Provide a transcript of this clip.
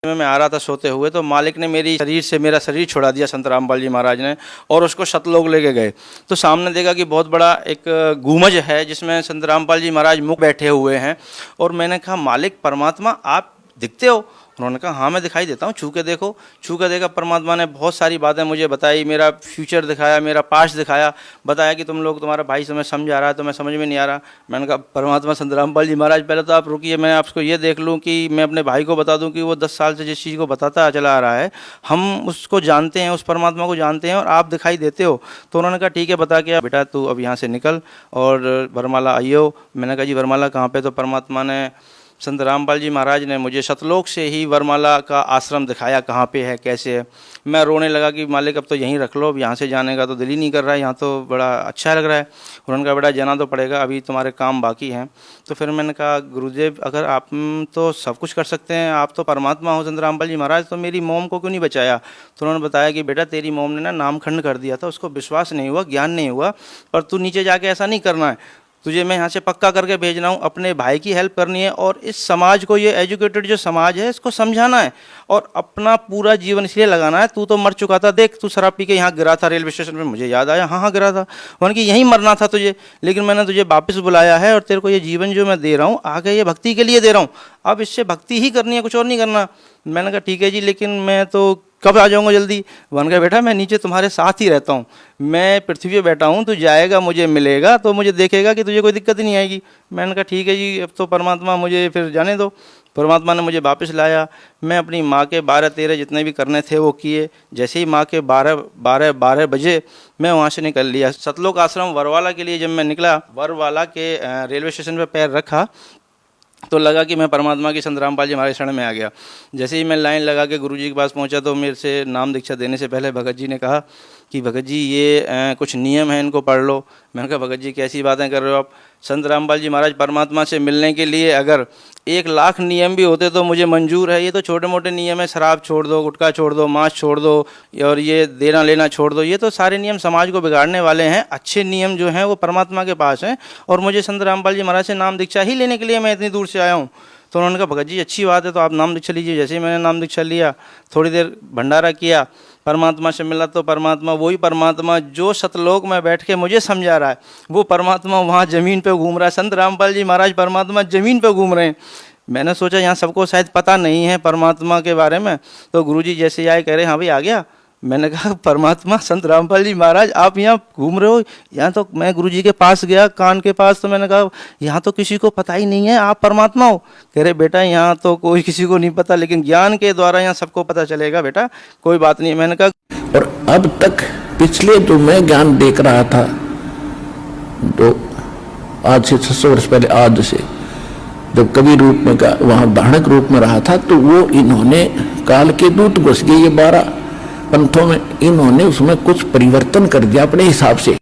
मैं आ रहा था सोते हुए, तो मालिक ने मेरा शरीर छुड़ा दिया संत रामपाल जी महाराज ने, और उसको सतलोक लेके गए। तो सामने देखा कि बहुत बड़ा एक गुमज है जिसमें संत रामपाल जी महाराज मुख बैठे हुए हैं। और मैंने कहा, मालिक परमात्मा आप दिखते हो? उन्होंने कहा, हाँ मैं दिखाई देता हूँ, छू के देखो। छू के देखा, परमात्मा ने बहुत सारी बातें मुझे बताई, मेरा फ्यूचर दिखाया, मेरा पास्ट दिखाया, बताया कि तुम लोग, तुम्हारा भाई तुम्हें समझा रहा है, तुम्हें समझ में नहीं आ रहा। मैंने कहा, परमात्मा संत रामपाल जी महाराज पहले तो आप रुकिए, मैं आपको ये देख लूँ कि मैं अपने भाई को बता दूँ कि वो 10 साल से जिस चीज़ को बताता चला आ रहा है, हम उसको जानते हैं, उस परमात्मा को जानते हैं, और आप दिखाई देते हो। तो उन्होंने कहा, ठीक है, बता के बेटा तू अब यहाँ से निकल और वरमाला आइयो। मैंने कहा, जी वरमाला कहाँ पे? तो परमात्मा ने, संत रामपाल जी महाराज ने मुझे सतलोक से ही वरमाला का आश्रम दिखाया, कहाँ पे है, कैसे है। मैं रोने लगा कि मालिक अब तो यहीं रख लो, अब यहाँ से जाने का तो दिल ही नहीं कर रहा है, यहाँ तो बड़ा अच्छा लग रहा है। उन्होंने कहा, बेटा जाना तो पड़ेगा, अभी तुम्हारे काम बाकी हैं। तो फिर मैंने कहा, गुरुदेव अगर आप तो सब कुछ कर सकते हैं, आप तो परमात्मा हो संत रामपाल जी महाराज, तो मेरी मोम को क्यों नहीं बचाया? तो उन्होंने बताया कि बेटा तेरी मोम ने ना नामखंड कर दिया था, उसको विश्वास नहीं हुआ, ज्ञान नहीं हुआ, पर तू नीचे जाके ऐसा नहीं करना है, तुझे मैं यहाँ से पक्का करके भेज रहा हूँ, अपने भाई की हेल्प करनी है, और इस समाज को, ये एजुकेटेड जो समाज है, इसको समझाना है, और अपना पूरा जीवन इसलिए लगाना है। तू तो मर चुका था, देख तू शराब पी के यहाँ गिरा था रेलवे स्टेशन पे, मुझे याद आया, हाँ हाँ गिरा था, उन्होंने कि यहीं मरना था तुझे, लेकिन मैंने तुझे वापस बुलाया है, और तेरे को ये जीवन जो मैं दे रहा हूँ आगे, ये भक्ति के लिए दे रहा हूँ, अब इससे भक्ति ही करनी है, कुछ और नहीं करना। मैंने कहा, ठीक है जी, लेकिन मैं तो कब आ जाऊँगा जल्दी? वन कहा, बेटा मैं नीचे तुम्हारे साथ ही रहता हूँ, मैं पृथ्वी पे बैठा हूँ, तू जाएगा, मुझे मिलेगा, तो मुझे देखेगा कि तुझे कोई दिक्कत ही नहीं आएगी। मैंने कहा, ठीक है जी, अब तो परमात्मा मुझे फिर जाने दो। परमात्मा ने मुझे वापस लाया। मैं अपनी माँ के 12-13 जितने भी करने थे वो किए। जैसे ही माँ के 12 बजे मैं वहाँ से निकल लिया। सतलोक आश्रम वरवाला के लिए जब मैं निकला, वरवाला के रेलवे स्टेशन पर पैर रखा तो लगा कि मैं परमात्मा की संत रामपाल जी महाराज शरण में आ गया। जैसे ही मैं लाइन लगा के गुरुजी के पास पहुंचा, तो मेरे से नाम दीक्षा देने से पहले भगत जी ने कहा कि भगत जी ये कुछ नियम है, इनको पढ़ लो। मैंने कहा, भगत जी कैसी बातें कर रहे हो आप? संत रामपाल जी महाराज परमात्मा से मिलने के लिए अगर 1 लाख नियम भी होते तो मुझे मंजूर है, ये तो छोटे मोटे नियम है, शराब छोड़ दो, गुटखा छोड़ दो, मांस छोड़ दो, और ये देना लेना छोड़ दो, ये तो सारे नियम समाज को बिगाड़ने वाले हैं। अच्छे नियम जो हैं वो परमात्मा के पास हैं, और मुझे संत रामपाल जी महाराज से नाम दीक्षा ही लेने के लिए मैं इतनी दूर से आया हूँ। तो उन्होंने कहा, भगत जी अच्छी बात है, तो आप नाम दीक्षा लीजिए। जैसे ही मैंने नाम दीक्षा लिया, थोड़ी देर भंडारा किया, परमात्मा से मिला, तो परमात्मा वही परमात्मा जो सतलोक में बैठ के मुझे समझा रहा है, वो परमात्मा वहाँ ज़मीन पे घूम रहा है। संत रामपाल जी महाराज परमात्मा ज़मीन पे घूम रहे हैं। मैंने सोचा यहाँ सबको शायद पता नहीं है परमात्मा के बारे में। तो गुरुजी जैसे आए, कह रहे, हाँ भाई आ गया। मैंने कहा, परमात्मा संत रामपाल जी महाराज आप यहाँ घूम रहे हो? यहाँ तो मैं गुरुजी के पास गया, कान के पास, तो मैंने कहा यहाँ तो किसी को पता ही नहीं है आप परमात्मा हो। कह रहे, बेटा यहाँ तो कोई किसी को नहीं पता, लेकिन ज्ञान के द्वारा यहाँ सबको पता चलेगा बेटा, कोई बात नहीं। मैंने कहा, और अब तक पिछले जो मैं ज्ञान देख रहा था, तो आज से 600 वर्ष पहले, आज से जब कवि रूप में वहां धारणक रूप में रहा था, तो वो इन्होंने काल के दूत घुस गए, ये 12 पंथों में, इन्होंने उसमें कुछ परिवर्तन कर दिया अपने हिसाब से।